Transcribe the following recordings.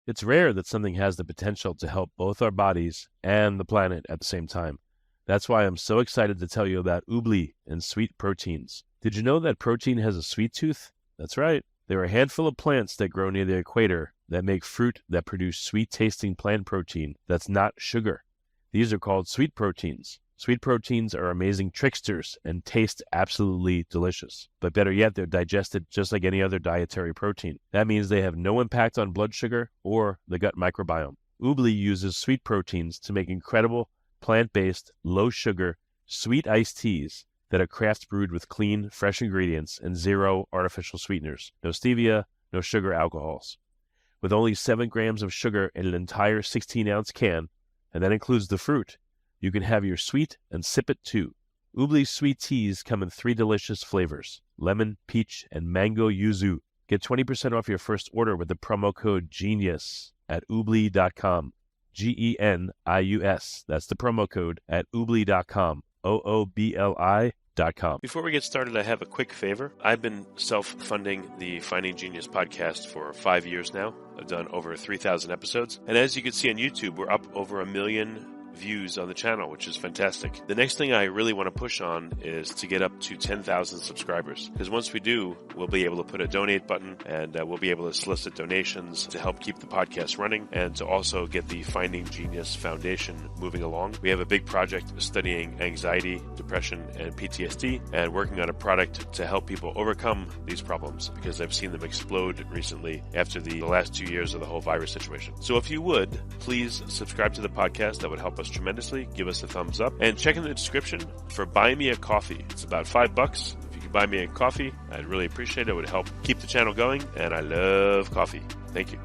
It's rare that something has the potential to help both our bodies and the planet at the same time. That's why I'm so excited to tell you about Oobli and sweet proteins. Did you know that protein has a sweet tooth? That's right. There are a handful of plants that grow near the equator that make fruit that produce sweet-tasting plant protein that's not sugar. These are called sweet proteins. Sweet proteins are amazing tricksters and taste absolutely delicious. But better yet, they're digested just like any other dietary protein. That means they have no impact on blood sugar or the gut microbiome. Oobli uses sweet proteins to make incredible plant-based, low-sugar, sweet iced teas that are craft brewed with clean, fresh ingredients and zero artificial sweeteners. No stevia, no sugar alcohols. With only 7 grams of sugar in an entire 16-ounce can, and that includes the fruit, you can have your sweet and sip it too. Oobli's sweet teas come in 3 delicious flavors: lemon, peach, and mango yuzu. Get 20% off your first order with the promo code GENIUS at oobli.com. GENIUS. That's the promo code at oobli.com. OOBLI.com. Before we get started, I have a quick favor. I've been self-funding the Finding Genius podcast for 5 years now. I've done over 3,000 episodes. And as you can see on YouTube, we're up over 1 million views on the channel, which is fantastic. The next thing I really want to push on is to get up to 10,000 subscribers, because once we do, we'll be able to put a donate button, and we'll be able to solicit donations to help keep the podcast running and to also get the Finding Genius Foundation moving along. We have a big project studying anxiety, depression, and PTSD, and working on a product to help people overcome these problems, because I've seen them explode recently after the last 2 years of the whole virus situation. So if you would, please subscribe to the podcast. That would help us tremendously. Give us a thumbs up, and check in the description for Buy Me a Coffee. It's about $5. If you could buy me a coffee, I'd really appreciate it. It would help keep the channel going, and I love coffee. Thank you.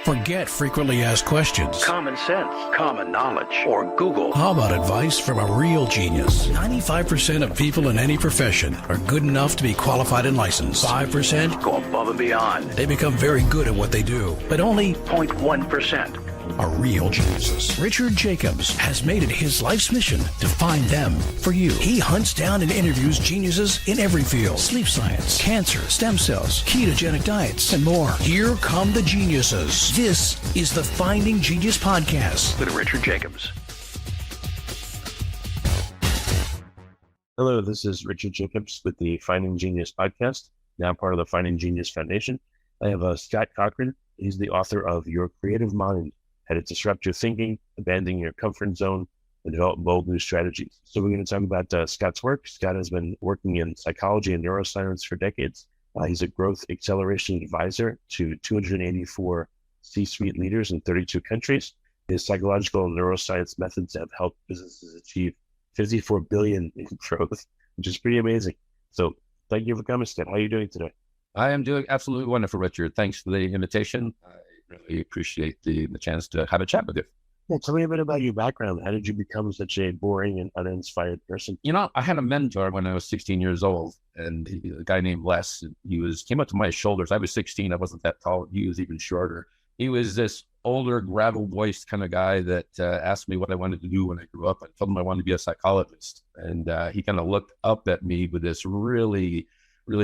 Forget frequently asked questions, common sense, common knowledge, or Google. How about advice from a real genius? 95% of people in any profession are good enough to be qualified and licensed. 5% go above and beyond. They become very good at what they do, but only 0.1% are real geniuses. Richard Jacobs has made it his life's mission to find them for you. He hunts down and interviews geniuses in every field: sleep science, cancer, stem cells, ketogenic diets, and more. Here come the geniuses. This is the Finding Genius Podcast with Richard Jacobs. Hello, this is Richard Jacobs with the Finding Genius Podcast, now part of the Finding Genius Foundation. I have Scott Cochran. He's the author of Your Creative Mind: How to Disrupt Your Thinking, Abandoning Your Comfort Zone, and Develop Bold New Strategies. So we're going to talk about Scott's work. Scott has been working in psychology and neuroscience for decades. He's a growth acceleration advisor to 284 C-suite leaders in 32 countries. His psychological and neuroscience methods have helped businesses achieve $54 billion in growth, which is pretty amazing. So thank you for coming, Scott. How are you doing today? I am doing absolutely wonderful, Richard. Thanks for the invitation. I really appreciate the chance to have a chat with you. Yeah, tell me a bit about your background. How did you become such a boring and uninspired person? You know, I had a mentor when I was 16 years old, and a guy named Les. Came up to my shoulders. I was 16. I wasn't that tall. He was even shorter. He was this older, gravel-voiced kind of guy that asked me what I wanted to do when I grew up. I told him I wanted to be a psychologist, and he kind of looked up at me with this really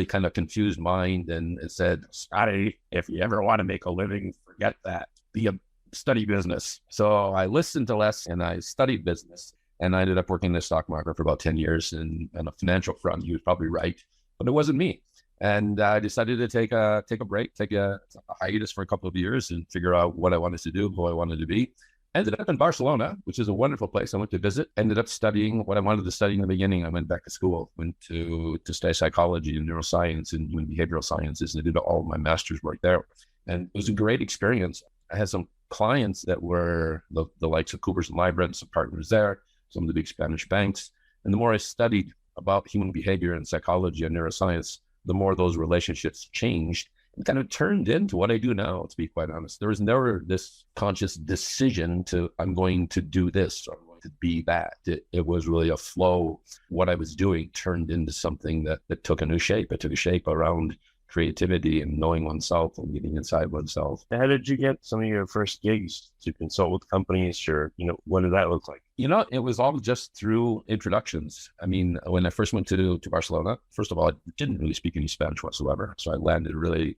kind of confused mind and said, "Scotty, if you ever want to make a living, forget that. Study business." So I listened to Les and I studied business, and I ended up working in the stock market for about 10 years. And on a financial front, he was probably right, but it wasn't me. And I decided to take a break, take a hiatus for a couple of years and figure out what I wanted to do, who I wanted to be. Ended up in Barcelona, which is a wonderful place. I went to visit, ended up studying what I wanted to study in the beginning. I went back to school, went to study psychology and neuroscience and human behavioral sciences, and I did all my master's work there. And it was a great experience. I had some clients that were the likes of Coopers and Lybrand, some partners there, some of the big Spanish banks. And the more I studied about human behavior and psychology and neuroscience, the more those relationships changed. It kind of turned into what I do now, to be quite honest. There was never this conscious decision I'm going to do this, or I'm going to be that. It was really a flow. What I was doing turned into something that took a new shape. It took a shape around creativity and knowing oneself and getting inside oneself. How did you get some of your first gigs to consult with companies, or, what did that look like? It was all just through introductions. I mean, when I first went to Barcelona, first of all, I didn't really speak any Spanish whatsoever. So I landed really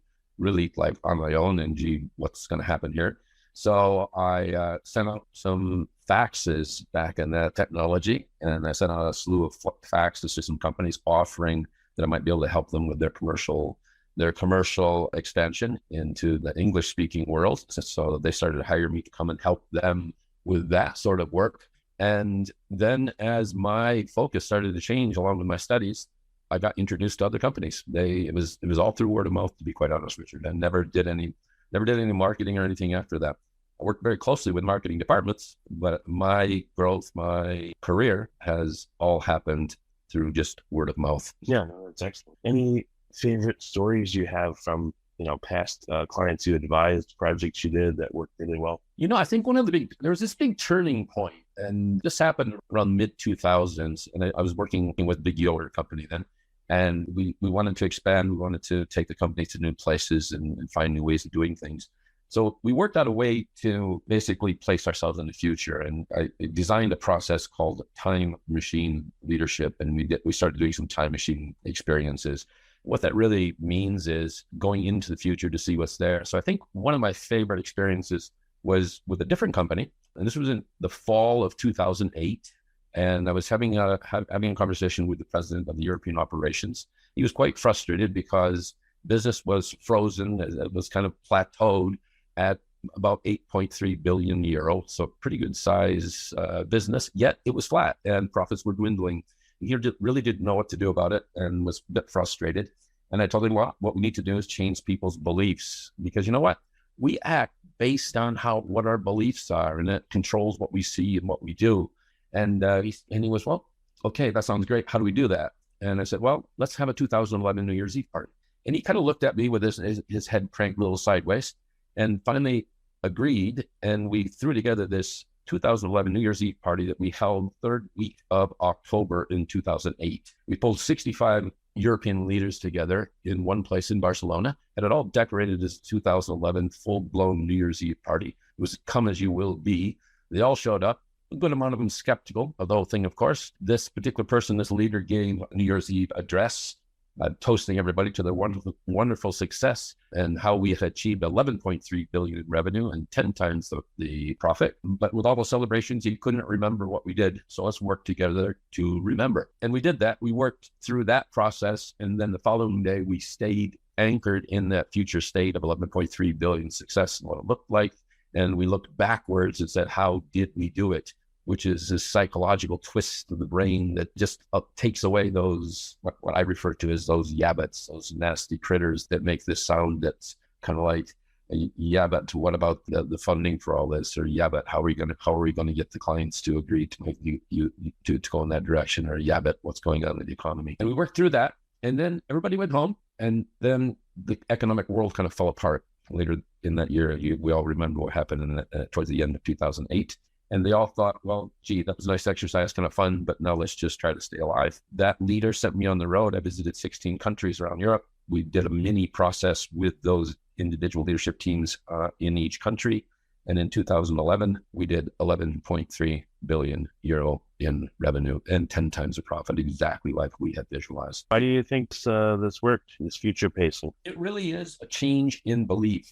like on my own and, gee, what's going to happen here? So I sent out some faxes back in that technology, and I sent out a slew of faxes to some companies offering that I might be able to help them with their commercial expansion into the English speaking world. So they started to hire me to come and help them with that sort of work. And then as my focus started to change along with my studies, I got introduced to other companies. It was all through word of mouth, to be quite honest, Richard. I never did any marketing or anything after that. I worked very closely with marketing departments, but my growth, my career has all happened through just word of mouth. Yeah, no, that's excellent. Any favorite stories you have from, past clients you advised, projects you did that worked really well? I think there was this big turning point, and this happened around mid 2000s. And I was working with a big yogurt company then. And we wanted to expand. We wanted to take the company to new places and find new ways of doing things. So we worked out a way to basically place ourselves in the future. And I designed a process called time machine leadership. And we started doing some time machine experiences. What that really means is going into the future to see what's there. So I think one of my favorite experiences was with a different company. And this was in the fall of 2008. And I was having a conversation with the president of the European operations. He was quite frustrated because business was frozen. It was kind of plateaued at about 8.3 billion euro. So pretty good size business, yet it was flat and profits were dwindling. He really didn't know what to do about it and was a bit frustrated. And I told him, well, what we need to do is change people's beliefs, because you know what? We act based on what our beliefs are, and it controls what we see and what we do. And he was, well, okay, that sounds great. How do we do that? And I said, well, let's have a 2011 New Year's Eve party. And he kind of looked at me with his head cranked a little sideways and finally agreed. And we threw together this 2011 New Year's Eve party that we held third week of October in 2008. We pulled 65 European leaders together in one place in Barcelona, and it all decorated as 2011 full-blown New Year's Eve party. It was come as you will be. They all showed up. A good amount of them skeptical of the whole thing, of course. This particular person, this leader, gave a New Year's Eve address, toasting everybody to their wonderful success and how we had achieved 11.3 billion in revenue and 10 times the profit. But with all those celebrations, he couldn't remember what we did. So let's work together to remember. And we did that. We worked through that process. And then the following day, we stayed anchored in that future state of 11.3 billion success and what it looked like. And we looked backwards and said, how did we do it? Which is this psychological twist of the brain that just takes away those, what I refer to as those yabbits, those nasty critters that make this sound that's kind of like, yeah, but what about the funding for all this? Or yeah, but how are we going to get the clients to agree to make you to go in that direction? Or yeah, but what's going on with the economy? And we worked through that. And then everybody went home. And then the economic world kind of fell apart later in that year. We all remember what happened towards the end of 2008. And they all thought, well, gee, that was a nice exercise, kind of fun, but now let's just try to stay alive. That leader sent me on the road. I visited 16 countries around Europe. We did a mini process with those individual leadership teams in each country. And in 2011, we did 11.3 billion euro in revenue and 10 times the profit, exactly like we had visualized. Why do you think this worked, this future pacing? It really is a change in belief.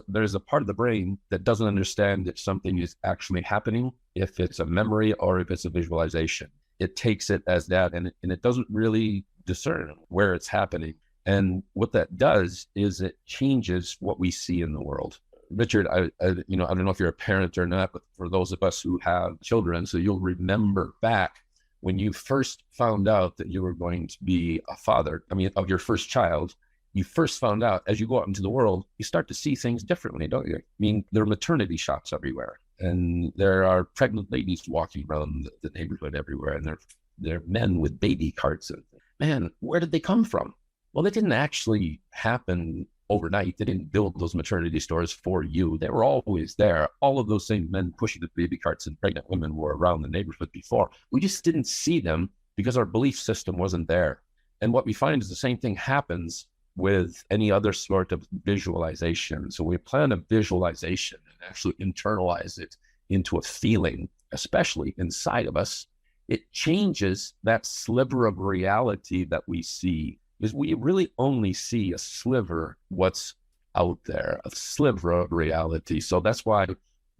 There's a part of the brain that doesn't understand if something is actually happening, if it's a memory or if it's a visualization. It takes it as that, and it doesn't really discern where it's happening. And what that does is it changes what we see in the world. Richard, I don't know if you're a parent or not, but for those of us who have children, so you'll remember back when you first found out that you were going to be a father, of your first child, you first found out as you go out into the world, you start to see things differently, don't you? There are maternity shops everywhere, and there are pregnant ladies walking around the neighborhood everywhere, and there are men with baby carts. And man, where did they come from? Well, they didn't actually happen overnight. They didn't build those maternity stores for you. They were always there. All of those same men pushing the baby carts and pregnant women were around the neighborhood before. We just didn't see them because our belief system wasn't there. And what we find is the same thing happens with any other sort of visualization. So we plan a visualization and actually internalize it into a feeling, especially inside of us. It changes that sliver of reality that we see, because we really only see a sliver what's out there, a sliver of reality. So that's why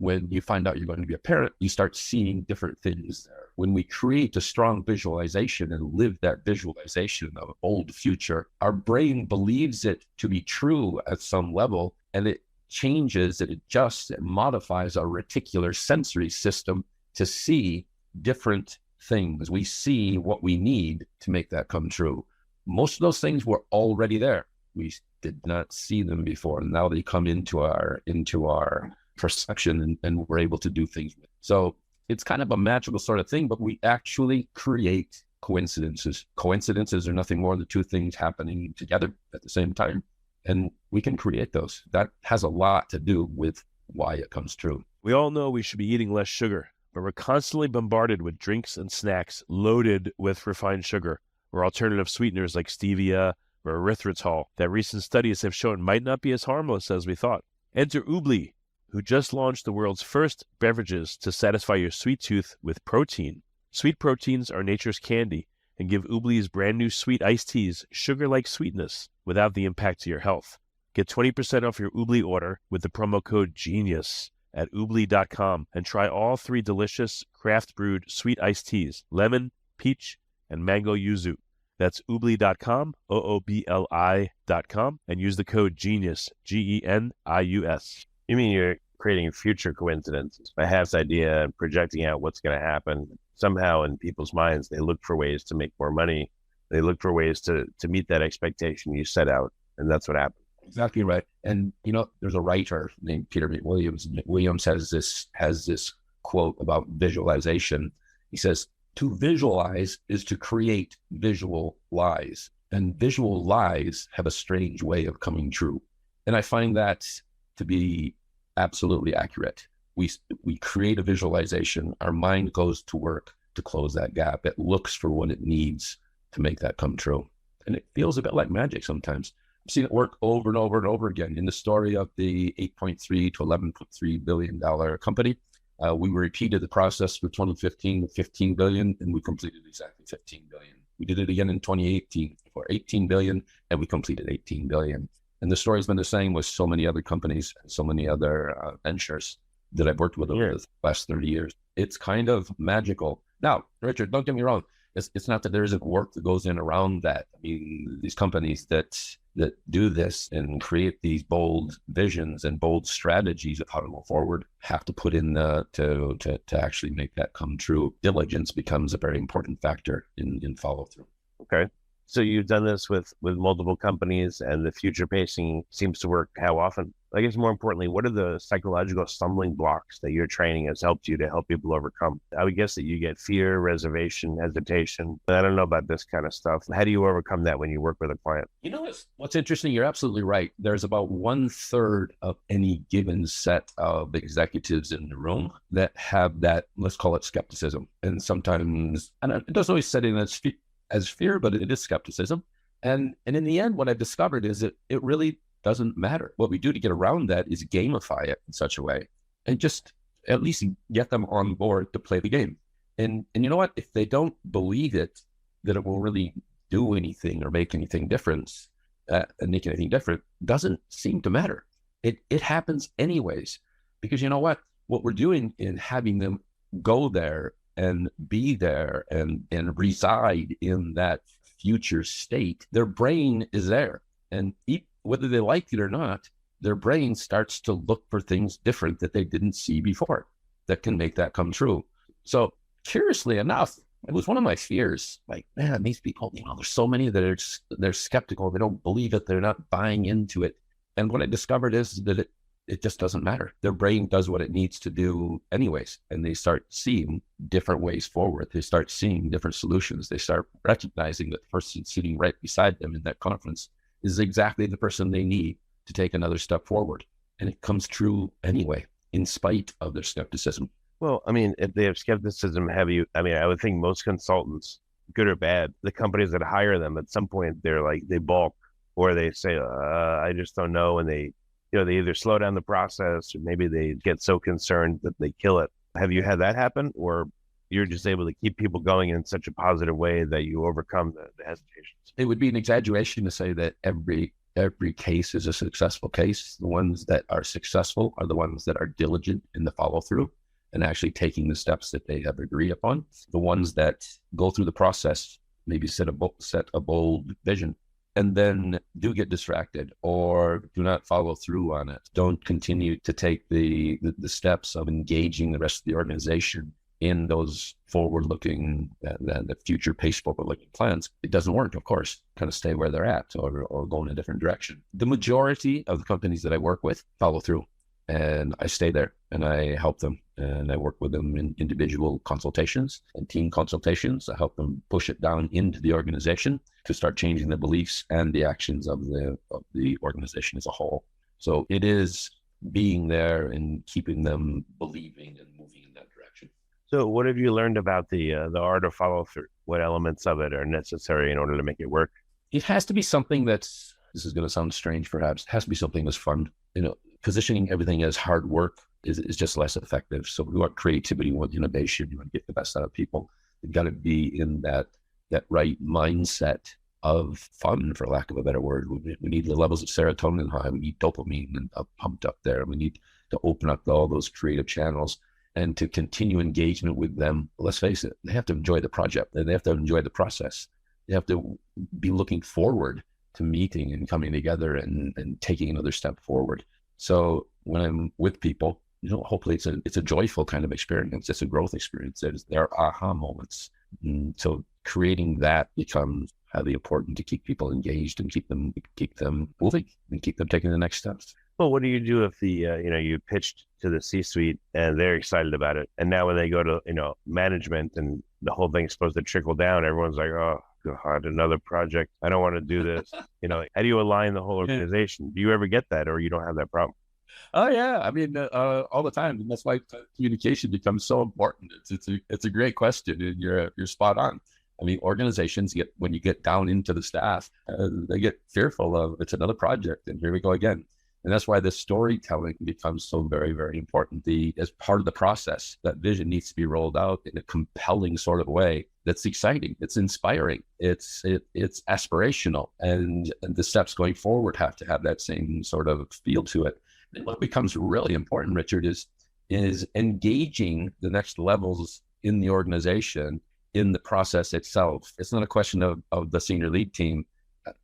when you find out you're going to be a parent, you start seeing different things there. When we create a strong visualization and live that visualization of a bold future, our brain believes it to be true at some level, and it changes, it adjusts, it modifies our reticular sensory system to see different things. We see what we need to make that come true. Most of those things were already there. We did not see them before. And now they come into our perception, and we're able to do things with. So it's kind of a magical sort of thing, but we actually create coincidences. Coincidences are nothing more than two things happening together at the same time. And we can create those. That has a lot to do with why it comes true. We all know we should be eating less sugar, but we're constantly bombarded with drinks and snacks loaded with refined sugar or alternative sweeteners like stevia or erythritol that recent studies have shown might not be as harmless as we thought. Enter Oobli, who just launched the world's first beverages to satisfy your sweet tooth with protein. Sweet proteins are nature's candy and give Oobli's brand new sweet iced teas sugar-like sweetness without the impact to your health. Get 20% off your Oobli order with the promo code GENIUS at oobli.com and try all 3 delicious craft-brewed sweet iced teas, lemon, peach, and mango yuzu. That's oobli.com, OOBLI.com, and use the code GENIUS, GENIUS. You mean you're creating future coincidences, perhaps idea and projecting out what's going to happen. Somehow in people's minds, they look for ways to make more money. They look for ways to meet that expectation you set out. And that's what happened. Exactly right. And, you know, there's a writer named Peter Williams. Williams has this quote about visualization. He says, to visualize is to create visual lies. And visual lies have a strange way of coming true. And I find that to be absolutely accurate. We create a visualization. Our mind goes to work to close that gap. It looks for what it needs to make that come true. And it feels a bit like magic sometimes. I've seen it work over and over and over again. In the story of the $8.3 to $11.3 billion company, we repeated the process for 2015 with $15 billion, and we completed exactly $15 billion. We did it again in 2018 for $18 billion, and we completed $18 billion. And the story's been the same with so many other companies and so many other ventures that I've worked with over the last 30 years. It's kind of magical. Now, Richard, don't get me wrong. It's not that there isn't work that goes in around that. I mean, these companies that do this and create these bold visions and bold strategies of how to move forward have to put in to actually make that come true. Diligence becomes a very important factor in follow through. Okay. So you've done this with multiple companies, and the future pacing seems to work how often? I guess more importantly, what are the psychological stumbling blocks that your training has helped you to help people overcome? I would guess that you get fear, reservation, hesitation. I don't know about this kind of stuff. How do you overcome that when you work with a client? You know, what's interesting, you're absolutely right. There's about 1/3 of any given set of executives in the room that have that, let's call it skepticism. And sometimes, and it doesn't always set in as fear, but it is skepticism. And in the end, what I've discovered is that it really doesn't matter. What we do to get around that is gamify it in such a way and just at least get them on board to play the game. And you know what? If they don't believe it, that it will really do anything or make anything different, doesn't seem to matter. It happens anyways, because you know what? What we're doing in having them go there and be there and reside in that future state, their brain is there. And whether they like it or not, their brain starts to look for things different that they didn't see before that can make that come true. So curiously enough, it was one of my fears. Like, man, these people, you know, there's so many that they're skeptical. They don't believe it. They're not buying into it. And what I discovered is that it just doesn't matter. Their brain does what it needs to do anyways. And they start seeing different ways forward. They start seeing different solutions. They start recognizing that the person sitting right beside them in that conference is exactly the person they need to take another step forward. And it comes true anyway, in spite of their skepticism. Well, I mean, if they have skepticism, I would think most consultants, good or bad, the companies that hire them, at some point, they balk, or they say, I just don't know. And they either slow down the process, or maybe they get so concerned that they kill it. Have you had that happen? Or you're just able to keep people going in such a positive way that you overcome the hesitations? It would be an exaggeration to say that every Every case is a successful case. The ones that are successful are the ones that are diligent in the follow through and actually taking the steps that they have agreed upon. The ones that go through the process, maybe set a bold vision, and then do get distracted or do not follow through on it. Don't continue to take the steps of engaging the rest of the organization in those forward-looking, the future-paced forward-looking plans. It doesn't work, of course. Kind of stay where they're at or go in a different direction. The majority of the companies that I work with follow through, and I stay there and I help them, and I work with them in individual consultations and team consultations. I help them push it down into the organization to start changing the beliefs and the actions of the organization as a whole. So it is being there and keeping them believing and moving in that direction. So what have you learned about the art of follow through? What elements of it are necessary in order to make it work? It has to be something that's, this is going to sound strange perhaps, it has to be something that's fun. Positioning everything as hard work is just less effective. So we want creativity, we want innovation, we want to get the best out of people. You've got to be in that right mindset of fun, for lack of a better word. We need the levels of serotonin high, we need dopamine and pumped up there. We need to open up all those creative channels and to continue engagement with them. Let's face it, they have to enjoy the project, they have to enjoy the process. They have to be looking forward to meeting and coming together and taking another step forward. So when I'm with people, hopefully it's a joyful kind of experience. It's a growth experience. There are aha moments. And so creating that becomes highly important to keep people engaged and keep them moving and keep them taking the next steps. Well, what do you do if you pitched to the C-suite and they're excited about it, and now when they go to management and the whole thing's supposed to trickle down, everyone's like, oh God, another project. I don't want to do this. How do you align the whole organization? Do you ever get that, or you don't have that problem? Oh yeah, I mean, all the time, and that's why communication becomes so important. It's a great question, and you're spot on. I mean, organizations when you get down into the staff, they get fearful of it's another project, and here we go again. And that's why the storytelling becomes so very, very important. As part of the process, that vision needs to be rolled out in a compelling sort of way that's exciting, it's inspiring, it's aspirational, and the steps going forward have to have that same sort of feel to it. And what becomes really important, Richard, is engaging the next levels in the organization in the process itself. It's not a question of the senior lead team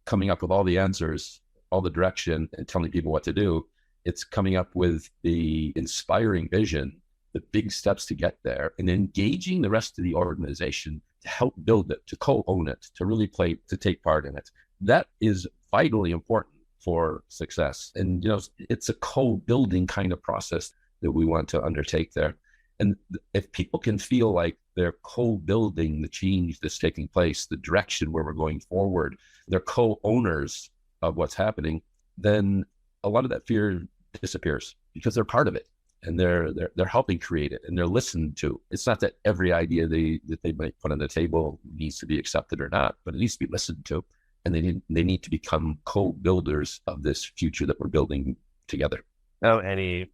coming up with all the answers, all the direction, and telling people what to do. It's coming up with the inspiring vision, the big steps to get there, and engaging the rest of the organization to help build it, to co-own it, to really to take part in it. That is vitally important for success. And, it's a co-building kind of process that we want to undertake there. And if people can feel like they're co-building the change that's taking place, the direction where we're going forward, they're co-owners of what's happening, then a lot of that fear disappears because they're part of it and they're helping create it and they're listened to. It's not that every idea that they might put on the table needs to be accepted or not, but it needs to be listened to, and they need to become co-builders of this future that we're building together. Now, any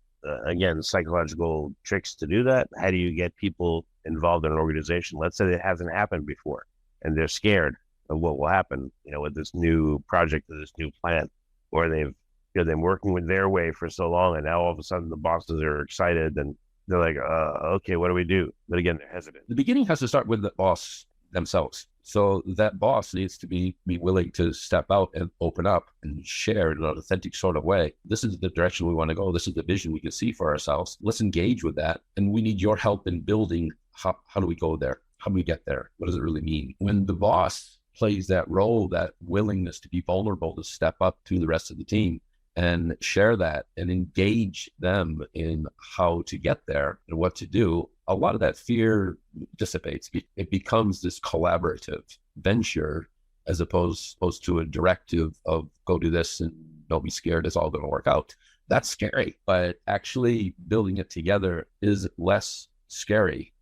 again, psychological tricks to do that? How do you get people involved in an organization? Let's say it hasn't happened before and they're scared of what will happen, with this new project or this new plan, or they've been working with their way for so long, and now all of a sudden the bosses are excited and they're like, okay, what do we do? But again, they're hesitant. The beginning has to start with the boss themselves. So that boss needs to be willing to step out and open up and share in an authentic sort of way. This is the direction we want to go. This is the vision we can see for ourselves. Let's engage with that. And we need your help in building how do we go there? How do we get there? What does it really mean? When the boss plays that role, that willingness to be vulnerable, to step up to the rest of the team and share that and engage them in how to get there and what to do, a lot of that fear dissipates. It becomes this collaborative venture as opposed to a directive of go do this and don't be scared, it's all going to work out. That's scary, but actually building it together is less scary.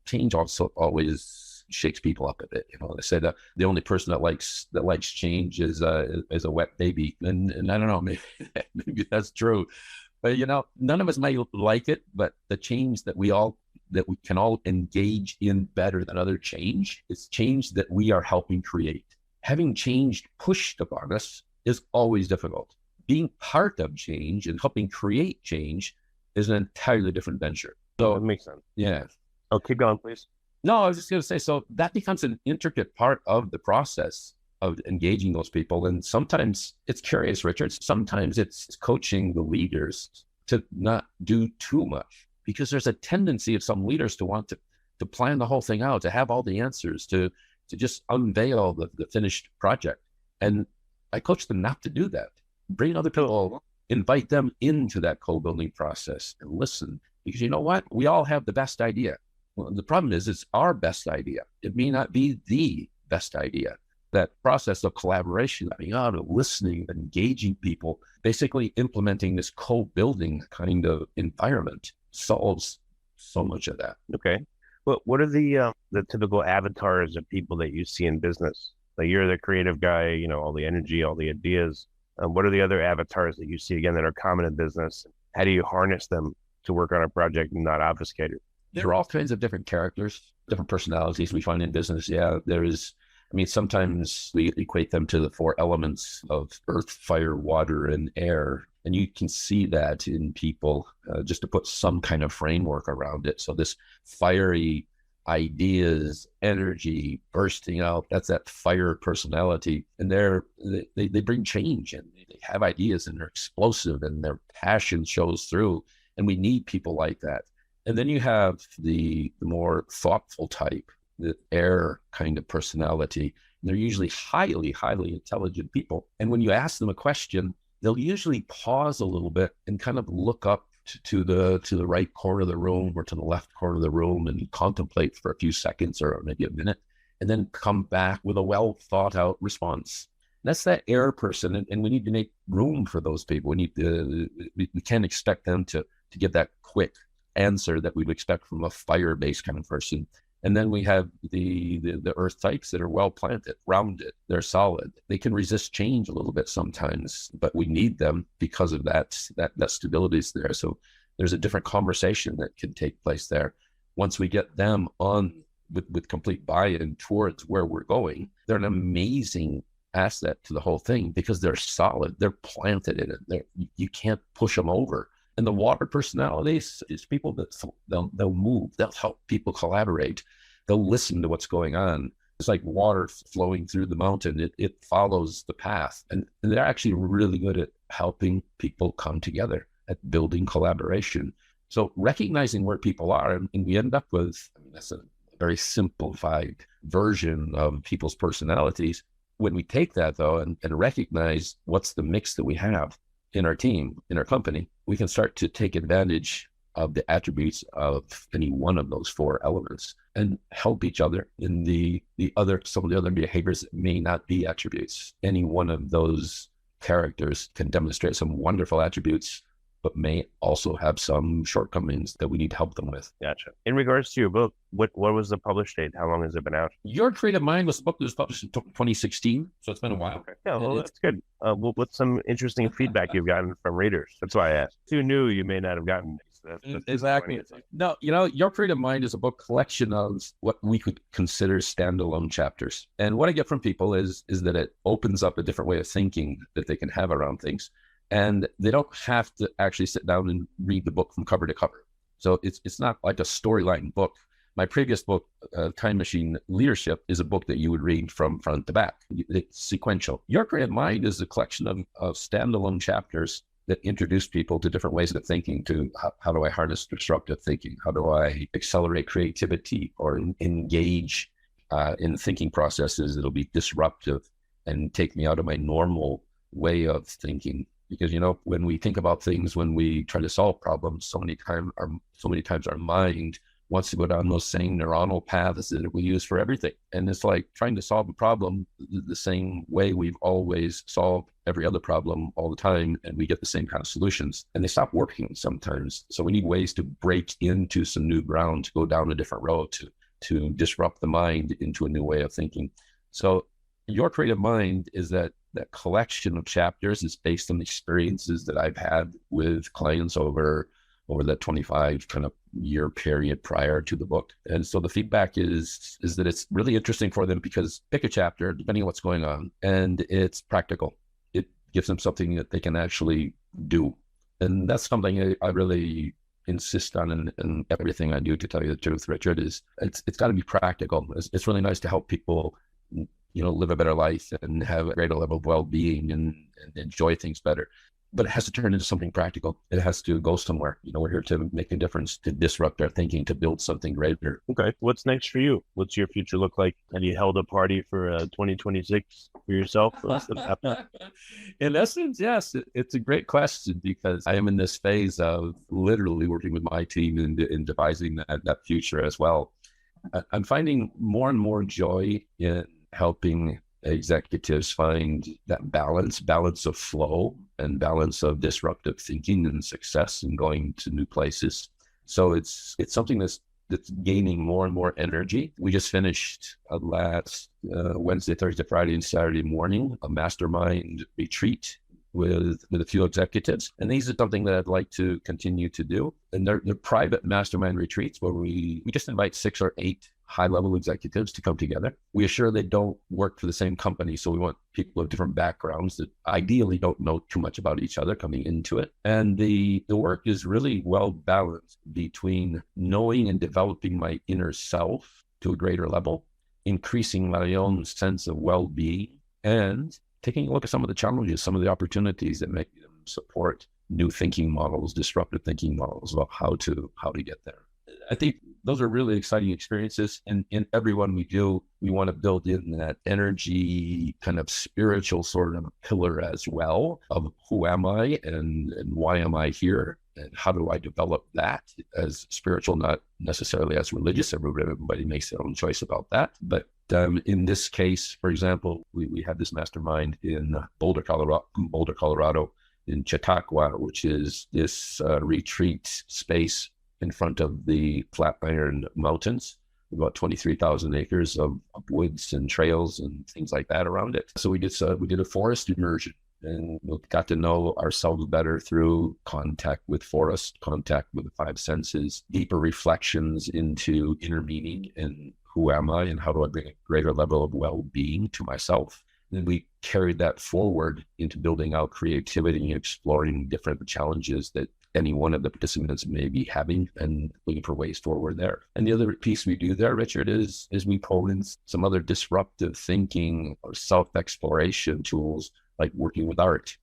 Change also always shakes people up a bit. They say that the only person that likes change is a wet baby, and I don't know, maybe that's true, but none of us might like it. But the change that we can all engage in better than other change is change that we are helping create. Having change pushed upon us is always difficult. Being part of change and helping create change is an entirely different venture. So That makes sense. yeah. Oh, keep going, please. No, I was just going to say, so that becomes an intricate part of the process of engaging those people. And sometimes it's curious, Richard. Sometimes it's coaching the leaders to not do too much, because there's a tendency of some leaders to want to plan the whole thing out, to have all the answers, to just unveil the finished project. And I coach them not to do that. Bring other people, invite them into that co-building process and listen, because you know what? We all have the best idea. Well, the problem is it's our best idea. It may not be the best idea. That process of collaboration, coming out of listening, engaging people, basically implementing this co-building kind of environment solves so much of that. Okay. Well, what are the typical avatars of people that you see in business? Like, you're the creative guy, you know, all the energy, all the ideas. What are the other avatars that you see, again, that are common in business? How do you harness them to work on a project and not obfuscate it? There are all kinds of different characters, different personalities we find in business. Yeah, there is. I mean, sometimes we equate them to the 4 elements of earth, fire, water, and air. And you can see that in people, just to put some kind of framework around it. So this fiery ideas, energy bursting out, that's that fire personality. And they bring change, and they have ideas, and they're explosive, and their passion shows through. And we need people like that. And then you have the more thoughtful type, the air kind of personality. They're usually highly, highly intelligent people. And when you ask them a question, they'll usually pause a little bit and kind of look up to the right corner of the room or to the left corner of the room and contemplate for a few seconds or maybe a minute, and then come back with a well thought out response. That's that air person. And we need to make room for those people. We can't expect them to give that quick answer that we'd expect from a fire-based kind of person. And then we have the earth types that are well planted, rounded, they're solid. They can resist change a little bit sometimes, but we need them because of that stability is there. So there's a different conversation that can take place there. Once we get them on with complete buy-in towards where we're going, they're an amazing asset to the whole thing because they're solid, they're planted in it. You can't push them over. And the water personalities is people that they'll move, they'll help people collaborate, they'll listen to what's going on. It's like water flowing through the mountain. It follows the path. And they're actually really good at helping people come together, at building collaboration. So recognizing where people are, and we end up with, that's a very simplified version of people's personalities. When we take that, though, and recognize what's the mix that we have in our team, in our company, we can start to take advantage of the attributes of any one of those 4 elements and help each other in some of the other behaviors that may not be attributes. Any one of those characters can demonstrate some wonderful attributes, but may also have some shortcomings that we need to help them with. Gotcha. In regards to your book, what was the published date? How long has it been out? Your Creative Mind was a book that was published in 2016, so it's been a while. Okay. Yeah, well, that's good. What's some interesting feedback you've gotten from readers? That's why I asked. Who knew you may not have gotten? That's Exactly. No, Your Creative Mind is a book collection of what we could consider standalone chapters. And what I get from people is that it opens up a different way of thinking that they can have around things. And they don't have to actually sit down and read the book from cover to cover. So it's not like a storyline book. My previous book, Time Machine Leadership, is a book that you would read from front to back. It's sequential. Your Creative Mind is a collection of standalone chapters that introduce people to different ways of thinking, to how do I harness disruptive thinking? How do I accelerate creativity or engage in thinking processes that'll be disruptive and take me out of my normal way of thinking? Because, when we think about things, when we try to solve problems, so many times our mind wants to go down those same neuronal paths that we use for everything. And it's like trying to solve a problem the same way we've always solved every other problem all the time, and we get the same kind of solutions. And they stop working sometimes. So we need ways to break into some new ground, to go down a different road, to disrupt the mind into a new way of thinking. So Your Creative Mind is that collection of chapters is based on experiences that I've had with clients over that 25 kind of year period prior to the book. And so the feedback is that it's really interesting for them because pick a chapter, depending on what's going on, and it's practical. It gives them something that they can actually do. And that's something I really insist on in everything I do, to tell you the truth, Richard. Is it's got to be practical. It's really nice to help people, live a better life and have a greater level of well-being and enjoy things better. But it has to turn into something practical. It has to go somewhere. We're here to make a difference, to disrupt our thinking, to build something greater. Okay. What's next for you? What's your future look like? Have you held a party for 2026 for yourself? In essence, yes. It's a great question, because I am in this phase of literally working with my team in devising that future as well. I'm finding more and more joy in helping executives find that balance of flow and balance of disruptive thinking and success and going to new places. So it's something that's gaining more and more energy. We just finished last Wednesday, Thursday, Friday, and Saturday morning a Mastermind Retreat with a few executives. And these are something that I'd like to continue to do. And they're private Mastermind Retreats where we just invite 6 or 8 high-level executives to come together. We assure they don't work for the same company, so we want people of different backgrounds that ideally don't know too much about each other coming into it. And the work is really well balanced between knowing and developing my inner self to a greater level, increasing my own sense of well-being, and taking a look at some of the challenges, some of the opportunities that make them support new thinking models, disruptive thinking models about how to get there. I think those are really exciting experiences. And in everyone we do, we want to build in that energy, kind of spiritual sort of pillar as well, of who am I and why am I here? And how do I develop that as spiritual, not necessarily as religious? Everybody makes their own choice about that. But in this case, for example, we had this mastermind in Boulder, Colorado, in Chautauqua, which is this retreat space in front of the Flatiron Mountains, about 23,000 acres of woods and trails and things like that around it. So we did a forest immersion, and we got to know ourselves better through contact with forest, contact with the 5 senses, deeper reflections into inner meaning and who am I and how do I bring a greater level of well-being to myself. And we carried that forward into building out creativity and exploring different challenges that any one of the participants may be having and looking for ways forward there. And the other piece we do there, Richard, is we pull in some other disruptive thinking or self-exploration tools, like working with art.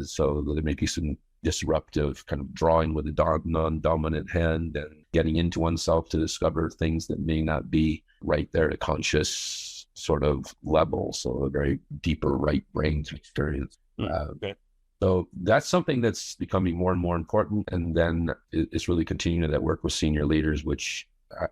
So there may be some disruptive kind of drawing with a non-dominant hand and getting into oneself to discover things that may not be right there at a conscious sort of level. So a very deeper right brain experience. Okay. So that's something that's becoming more and more important. And then it's really continuing that work with senior leaders, which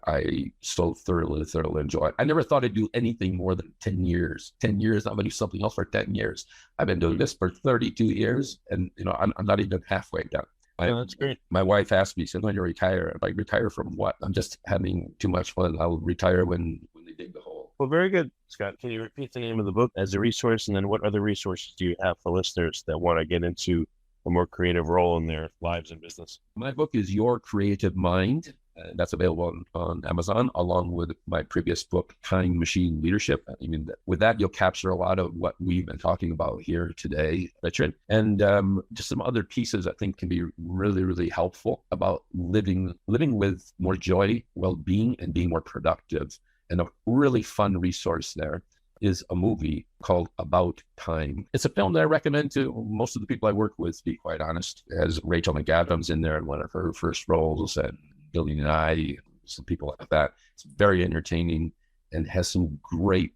I so thoroughly enjoy. I never thought I'd do anything more than 10 years. 10 years, I'm going to do something else for 10 years. I've been doing this for 32 years, and I'm not even halfway done. That's great. My wife asked me, she said, when you retire? I'm like, retire from what? I'm just having too much fun. I'll retire when they dig the hole. Well, very good, Scott. Can you repeat the name of the book as a resource? And then what other resources do you have for listeners that want to get into a more creative role in their lives and business? My book is Your Creative Mind. That's available on Amazon, along with my previous book, Time Machine Leadership. I mean, with that, you'll capture a lot of what we've been talking about here today, Richard. And just some other pieces I think can be really, really helpful about living with more joy, well-being, and being more productive. And a really fun resource there is a movie called About Time. It's a film that I recommend to most of the people I work with, to be quite honest. It has Rachel McAdams in there in one of her first roles, and Billy and I, some people like that. It's very entertaining and has some great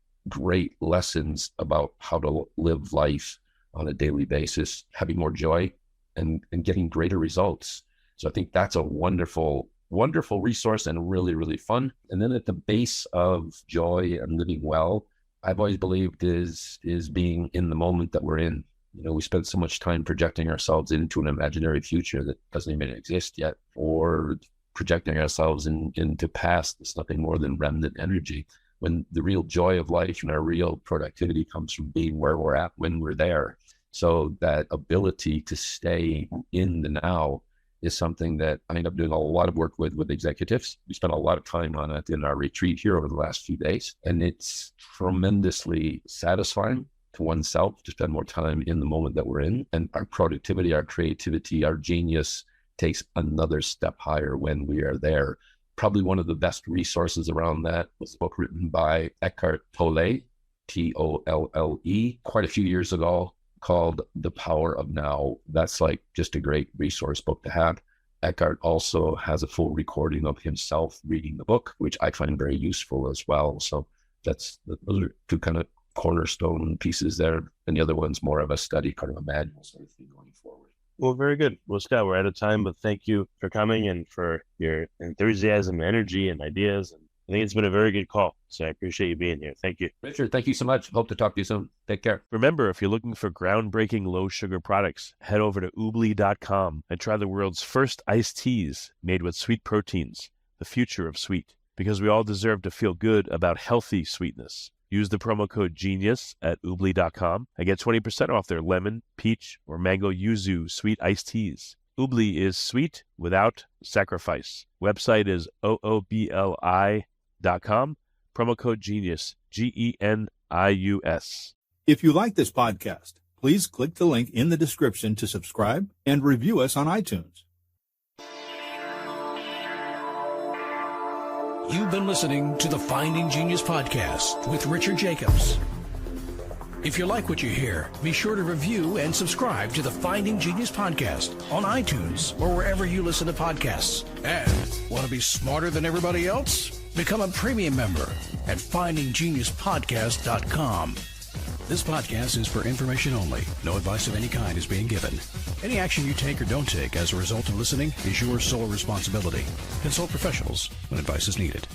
lessons about how to live life on a daily basis, having more joy and getting greater results. So I think that's a wonderful resource and really, really fun. And then at the base of joy and living well, I've always believed is being in the moment that we're in. We spend so much time projecting ourselves into an imaginary future that doesn't even exist yet, or projecting ourselves into past that's nothing more than remnant energy, when the real joy of life and our real productivity comes from being where we're at when we're there. So that ability to stay in the now is something that I end up doing a lot of work with executives. We spent a lot of time on it in our retreat here over the last few days, and it's tremendously satisfying to oneself, to spend more time in the moment that we're in. And our productivity, our creativity, our genius takes another step higher when we are there. Probably one of the best resources around that was a book written by Eckhart Tolle, Tolle, quite a few years ago, called The Power of Now. That's like just a great resource book to have. Eckhart also has a full recording of himself reading the book, which I find very useful as well. So those are two kind of cornerstone pieces there. And the other one's more of a study, kind of a manual sort of thing going forward. Well, very good. Well, Scott, we're out of time, but thank you for coming and for your enthusiasm, energy, and ideas. And I think it's been a very good call. So I appreciate you being here. Thank you. Richard, thank you so much. Hope to talk to you soon. Take care. Remember, if you're looking for groundbreaking low-sugar products, head over to oobly.com and try the world's first iced teas made with sweet proteins, the future of sweet. Because we all deserve to feel good about healthy sweetness. Use the promo code GENIUS at oobly.com and get 20% off their lemon, peach, or mango yuzu sweet iced teas. Oobly is sweet without sacrifice. Website is oobli.com. Promo code GENIUS, GENIUS. If you like this podcast, please click the link in the description to subscribe and review us on iTunes. You've been listening to the Finding Genius podcast with Richard Jacobs. If you like what you hear, be sure to review and subscribe to the Finding Genius podcast on iTunes or wherever you listen to podcasts. And want to be smarter than everybody else? Become a premium member at findinggeniuspodcast.com. This podcast is for information only. No advice of any kind is being given. Any action you take or don't take as a result of listening is your sole responsibility. Consult professionals when advice is needed.